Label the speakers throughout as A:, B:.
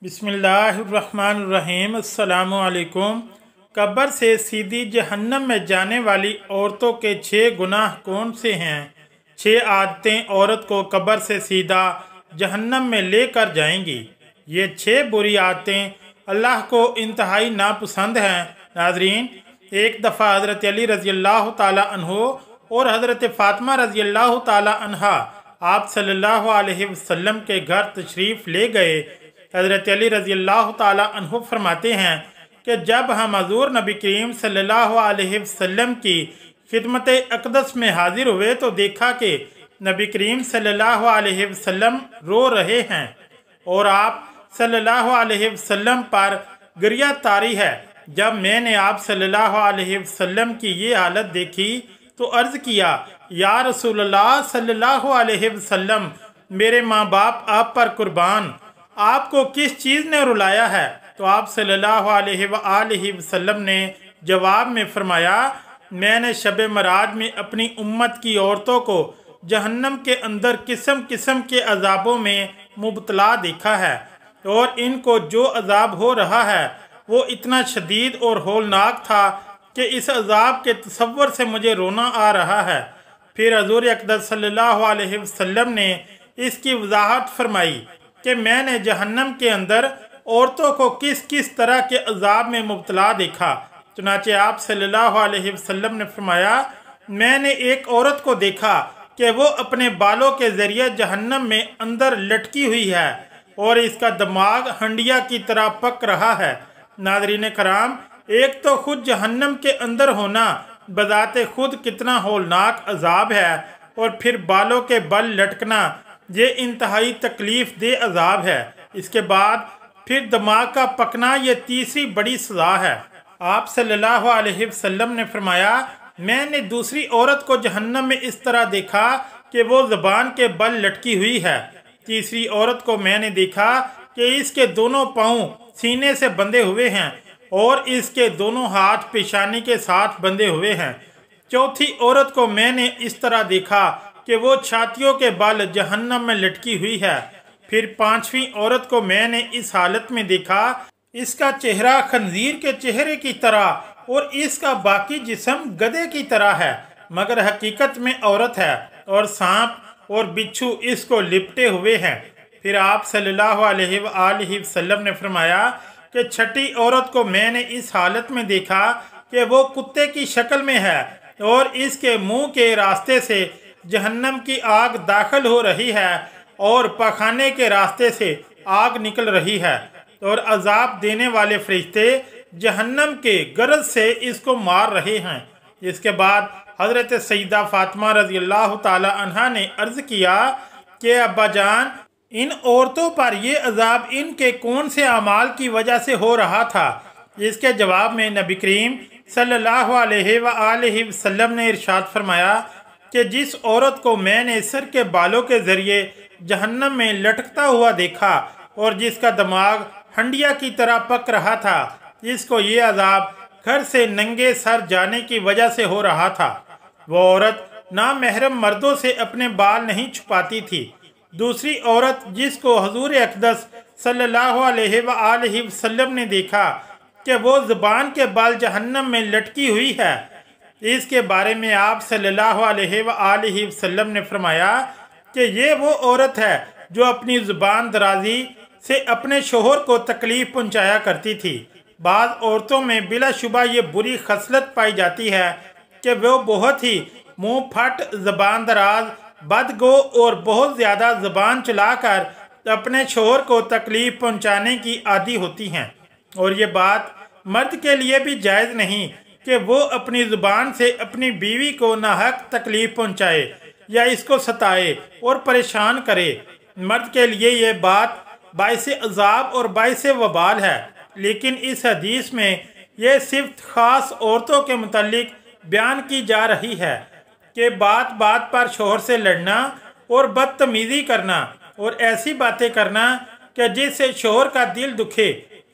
A: बिस्मिल्लाहिर्रहमानिर्रहीम। अस्सलामुअलैकुम। कब्र से सीधी जहन्नम में जाने वाली औरतों के 6 गुनाह कौन से हैं? 6 आदतें औरत को कब्र से सीधा जहन्नम में लेकर जाएंगी। ये 6 बुरी आदतें अल्लाह को इंतहाई नापसंद हैं। नाज़रीन, एक दफ़ा हज़रत अली रज़ी अल्लाह ताला अन्हो और हज़रत फ़ातिमा रज़ी अल्लाह ताला अन्हा आप सल्लल्लाहु अलैहि वसल्लम के घर तशरीफ़ ले गए। हज़रत अली रज़ी अल्लाह ताला अन्हु फरमाते हैं कि जब हम हज़ूर नबी करीम सल्लल्लाहु अलैहि वसल्लम की खिदमत अक़दस में हाजिर हुए तो देखा कि नबी करीम सल्लल्लाहु अलैहि वसल्लम रो रहे हैं और आप सल्लल्लाहु अलैहि वसल्लम पर गरिया तारी है। जब मैंने आप सल्लल्लाहु अलैहि वसल्लम की ये हालत देखी तो अर्ज़ किया, या रसूलल्लाह सल्लल्लाहु अलैहि वसल्लम, मेरे माँ बाप आप पर कुर्बान, आपको किस चीज़ ने रुलाया है? तो आप सल्लल्लाहु अलैहि वसल्लम ने जवाब में फरमाया, मैंने शब मराज में अपनी उम्मत की औरतों को जहन्नम के अंदर किस्म किस्म के अजाबों में मुबतला देखा है और इनको जो अजाब हो रहा है वो इतना शदीद और होलनाक था कि इस अजाब के तसव्वुर से मुझे रोना आ रहा है। फिर हज़ूर अक़दस सल्लल्लाहु अलैहि वसल्लम ने इसकी वजाहत फरमाई कि मैंने जहन्नम के अंदर औरतों को किस किस तरह के अजाब में मुबतला देखा। चुनाचे आप सल्लल्लाहु अलैहि वसल्लम ने फरमाया, मैंने एक औरत को देखा कि वो अपने बालों के ज़रिए जहन्नम में अंदर लटकी हुई है और इसका दिमाग हंडिया की तरह पक रहा है। नाज़रीन कराम, एक तो खुद जहन्नम के अंदर होना बज़ाते खुद कितना होलनाक अजाब है और फिर बालों के बल लटकना ये इंतहाई तकलीफ़ दे अजाब है। इसके बाद फिर दिमाग का पकना ये तीसरी बड़ी सज़ा है। आप सल्लल्लाहु अलैहि वसल्लम ने फरमाया, मैंने दूसरी औरत को जहन्नम में इस तरह देखा कि वो ज़बान के बल लटकी हुई है। तीसरी औरत को मैंने देखा कि इसके दोनों पाँव सीने से बंधे हुए हैं और इसके दोनों हाथ पेशानी के साथ बंधे हुए हैं। चौथी औरत को मैंने इस तरह देखा कि वो छातियों के बल जहन्नम में लटकी हुई है। फिर पांचवी औरत को मैंने इस हालत में देखा, इसका चेहरा खंजीर के चेहरे की तरह और इसका बाकी जिस्म गधे की तरह है, मगर हकीकत में औरत है और सांप और बिच्छू इसको लिपटे हुए हैं। फिर आप सल्लल्लाहु अलैहि वसल्लम ने फरमाया कि छठी औरत को मैंने इस हालत में देखा कि वो कुत्ते की शक्ल में है और इसके मुंह के रास्ते से जहन्नम की आग दाखिल हो रही है और पखाने के रास्ते से आग निकल रही है और अजाब देने वाले फरिश्ते जहन्नम के गरज से इसको मार रहे हैं। इसके बाद हज़रत सईदा फ़ातिमा रज़ी अल्लाह ताला अन्हा ने अर्ज़ किया कि अब्बा जान, इन औरतों पर ये अजाब इनके कौन से अमाल की वजह से हो रहा था? इसके जवाब में नबी करीम सल्लल्लाहु अलैहि वसल्लम ने इरशाद फरमाया कि जिस औरत को मैंने सर के बालों के ज़रिए जहन्नम में लटकता हुआ देखा और जिसका दिमाग हंडिया की तरह पक रहा था, इसको ये अजाब घर से नंगे सर जाने की वजह से हो रहा था। वो औरत नामहरम मर्दों से अपने बाल नहीं छुपाती थी। दूसरी औरत जिसको हजूर अक़दस सल्लल्लाहु अलैहि वसल्लम ने देखा कि वो ज़ुबान के बाल जहन्नम में लटकी हुई है, इसके बारे में आप सल्लल्लाहु अलैहि वसल्लम ने फरमाया कि ये वो औरत है जो अपनी ज़ुबान दराजी से अपने शोहर को तकलीफ़ पहुंचाया करती थी। बाज़ औरतों में बिलाशुबा ये बुरी खसलत पाई जाती है कि वो बहुत ही मुँह फट, ज़बान दराज, बदगो और बहुत ज़्यादा ज़बान चलाकर अपने शोहर को तकलीफ़ पहुंचाने की आदी होती हैं। और ये बात मर्द के लिए भी जायज़ नहीं कि वो अपनी ज़ुबान से अपनी बीवी को नाहक तकलीफ़ पहुंचाए या इसको सताए और परेशान करे। मर्द के लिए ये बात बाइसे अजाब और बाइसे वबाल है, लेकिन इस हदीस में ये सिर्फ ख़ास औरतों के मुतालिक बयान की जा रही है कि बात बात पर शोहर से लड़ना और बदतमीज़ी करना और ऐसी बातें करना कि जिससे शोहर का दिल दुखे,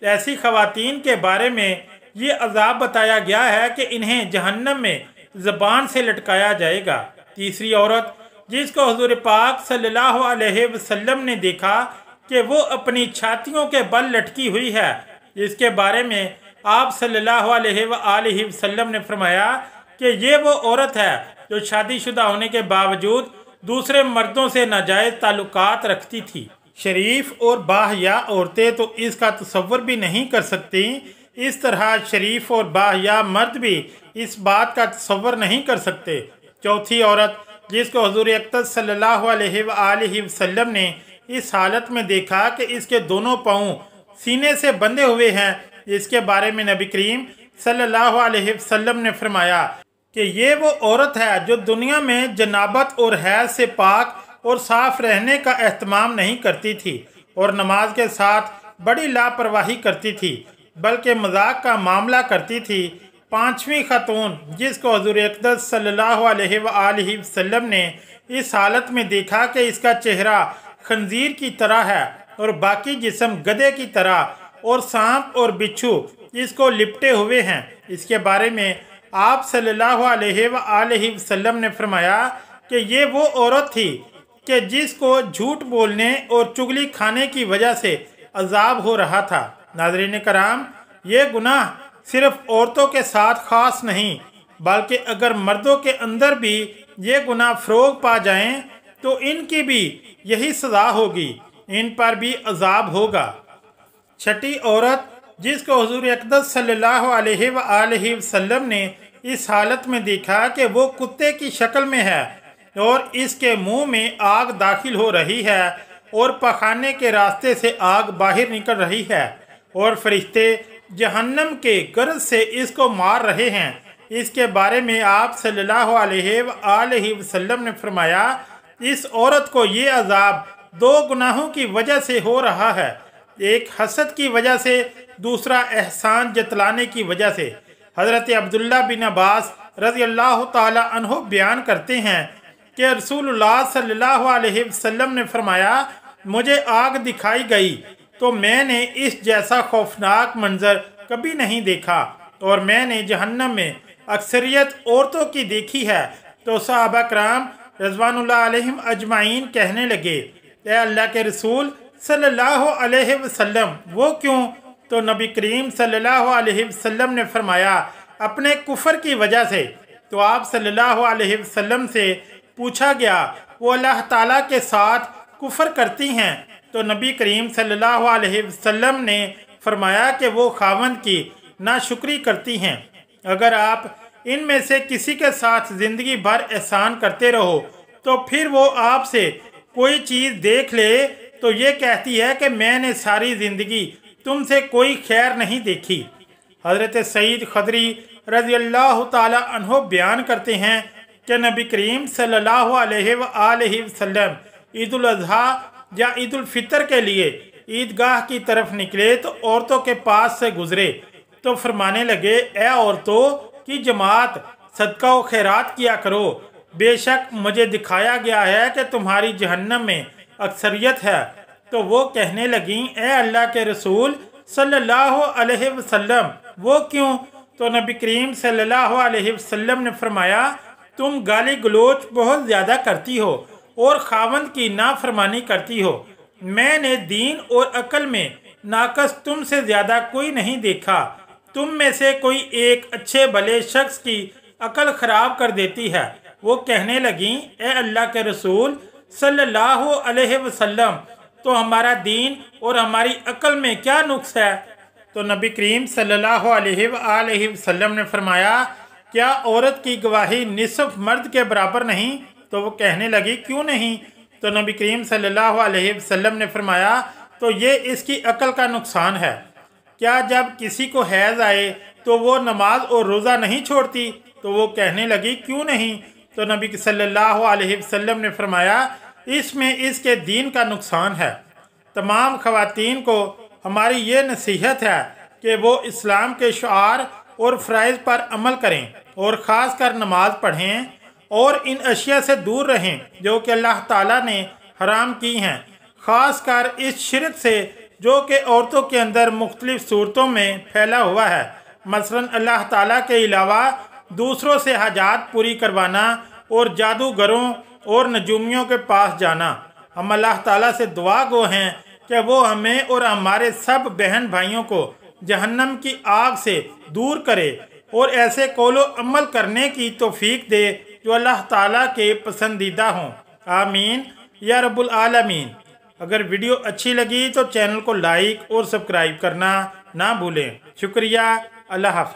A: ऐसी ख़वातीन के बारे में ये अजाब बताया गया है कि इन्हें जहन्नम में ज़बान से लटकाया जाएगा। तीसरी औरत जिसको हुज़ूर पाक सल्लल्लाहु अलैहि वसल्लम ने देखा कि वो अपनी छातियों के बल लटकी हुई है। इसके बारे में आप सल्लल्लाहु अलैहि वसल्लम ने फरमाया कि ये वो औरत है जो शादीशुदा होने के बावजूद दूसरे मर्दों से नाजायज़ ताल्लुकात रखती थी। शरीफ और बाहया औरतें तो इसका तसव्वुर भी नहीं कर सकती, इस तरह शरीफ और बाहया मर्द भी इस बात का तसव्वुर नहीं कर सकते। चौथी औरत जिसको हुज़ूर अक़दस सल्लल्लाहु अलैहि वसल्लम ने इस हालत में देखा कि इसके दोनों पाँव सीने से बंधे हुए हैं, इसके बारे में नबी करीम सल्लल्लाहु अलैहि वसल्लम ने फरमाया कि ये वो औरत है जो दुनिया में जनाबत और हैज से पाक और साफ रहने का एहतमाम नहीं करती थी और नमाज के साथ बड़ी लापरवाही करती थी, बल्कि मजाक का मामला करती थी। पांचवी खातून जिसको हुज़ूर अक़दस सल्लल्लाहु अलैहि वसल्लम ने इस हालत में देखा कि इसका चेहरा खंजीर की तरह है और बाकी जिस्म गधे की तरह और सांप और बिच्छू इसको लिपटे हुए हैं, इसके बारे में आप सल्लल्लाहु अलैहि वसल्लम ने फरमाया कि ये वो औरत थी कि जिसको झूठ बोलने और चुगली खाने की वजह से अजाब हो रहा था। नाज़रीन कराम, ये गुनाह सिर्फ औरतों के साथ ख़ास नहीं बल्कि अगर मर्दों के अंदर भी ये गुनाह फ़रोग पा जाएं तो इनकी भी यही सज़ा होगी, इन पर भी अजाब होगा। छठी औरत जिसको हुज़ूर अक़दस सल्लल्लाहु अलैहि वसल्लम ने इस हालत में देखा कि वो कुत्ते की शक्ल में है और इसके मुंह में आग दाखिल हो रही है और पखाने के रास्ते से आग बाहर निकल रही है और फरिश्ते जहन्नम के गर्ज से इसको मार रहे हैं, इसके बारे में आप सल्लल्लाहु अलैहि वसल्लम ने फरमाया इस औरत को ये अजाब दो गुनाहों की वजह से हो रहा है, एक हसद की वजह से, दूसरा एहसान जतलाने की वजह से। हज़रत अब्दुल्ला बिन अब्बास रज़ी अल्लाह ताला अन्हु बयान करते हैं कि रसूलुल्लाह सल्लल्लाहु अलैहि वसल्लम ने फरमाया मुझे आग दिखाई गई तो मैंने इस जैसा खौफनाक मंजर कभी नहीं देखा और मैंने जहन्नम में अक्सरियत औरतों की देखी है। तो सहाबा कराम रज़वानुल्लाह अलैहिम अजमाइन कहने लगे, ए अल्लाह के रसूल सल्लल्लाहु अलैहि वसल्लम वो क्यों? तो नबी करीम सल्लल्लाहु अलैहि वसल्लम ने फरमाया अपने कुफर की वजह से। तो आप सल्लल्लाहु अलैहि वसल्लम से पूछा गया वो अल्लाह ताला के साथ कुफर करती हैं, तो नबी करीम सल्लल्लाहु अलैहि वसल्लम ने फरमाया कि वो खावंद की नाशुक्री करती हैं। अगर आप इनमें से किसी के साथ ज़िंदगी भर एहसान करते रहो तो फिर वो आपसे कोई चीज़ देख ले तो ये कहती है कि मैंने सारी ज़िंदगी तुमसे कोई खैर नहीं देखी। हज़रत सईद खदरी रज़ी अल्लाह ताला अन्हो बयान करते हैं कि नबी करीम सल्लल्लाहु अलैहि वसल्लम ईद-उल अज़हा या ईद-उल फितर के लिए ईदगाह की तरफ निकले तो औरतों के पास से गुजरे तो फरमाने लगे, ए औरतों की जमात सदका व खैरात किया करो, बेशक मुझे दिखाया गया है कि तुम्हारी जहन्नम में अक्सरियत है। तो वो कहने लगी, ए अल्लाह के रसूल सल्लल्लाहु अलैहि वसल्लम वो क्यों? तो नबी करीम सल्लल्लाहु अलैहि वसल्लम ने फरमाया तुम गाली गलोच बहुत ज़्यादा करती हो और खावंद की नाफरमानी करती हो। मैंने दीन और अकल में नाकस तुमसे ज़्यादा कोई नहीं देखा। तुम में से कोई एक अच्छे भले शख्स की अकल ख़राब कर देती है। वो कहने लगी, ए अल्लाह के रसूल सल्लल्लाहु अलैहि वसल्लम तो हमारा दीन और हमारी अकल में क्या नुक्स है? तो नबी करीम सल्लल्लाहु अलैहि वसल्लम ने फरमाया क्या औरत की गवाही निसफ मर्द के बराबर नहीं? तो वो कहने लगी क्यों नहीं? तो नबी करीम सल्लल्लाहु अलैहि वसल्लम ने फरमाया तो ये इसकी अकल का नुकसान है। क्या जब किसी को हैज़ आए तो वो नमाज और रोज़ा नहीं छोड़ती? तो वो कहने लगी क्यों नहीं? तो नबी सल्लल्लाहु अलैहि वसल्लम ने फरमाया इसमें इसके दीन का नुकसान है। तमाम ख़वातीन को हमारी ये नसीहत है कि वो इस्लाम के शुआर और फ़राइज़ पर अमल करें और ख़ास कर नमाज पढ़ें और इन अशिया से दूर रहें जो कि अल्लाह ताला ने हराम की हैं, ख़ास कर इस शिरक से जो कि औरतों के अंदर मुख्तलिफ़ सूरतों में फैला हुआ है। मसलन अल्लाह ताला के अलावा दूसरों से हाजात पूरी करवाना और जादूगरों और नजूमियों के पास जाना। हम अल्लाह ताला से दुआ गो हैं کہ وہ ہمیں اور ہمارے سب بہن بھائیوں کو جہنم کی آگ سے دور کرے اور ایسے قول و عمل کرنے کی توفیق دے جو اللہ تعالیٰ کے پسندیدہ ہوں۔ آمین یا رب العالمین۔ اگر ویڈیو اچھی لگی تو چینل کو لائک اور سبسکرائب کرنا نہ بھولیں۔ شکریہ۔ اللہ حافظ۔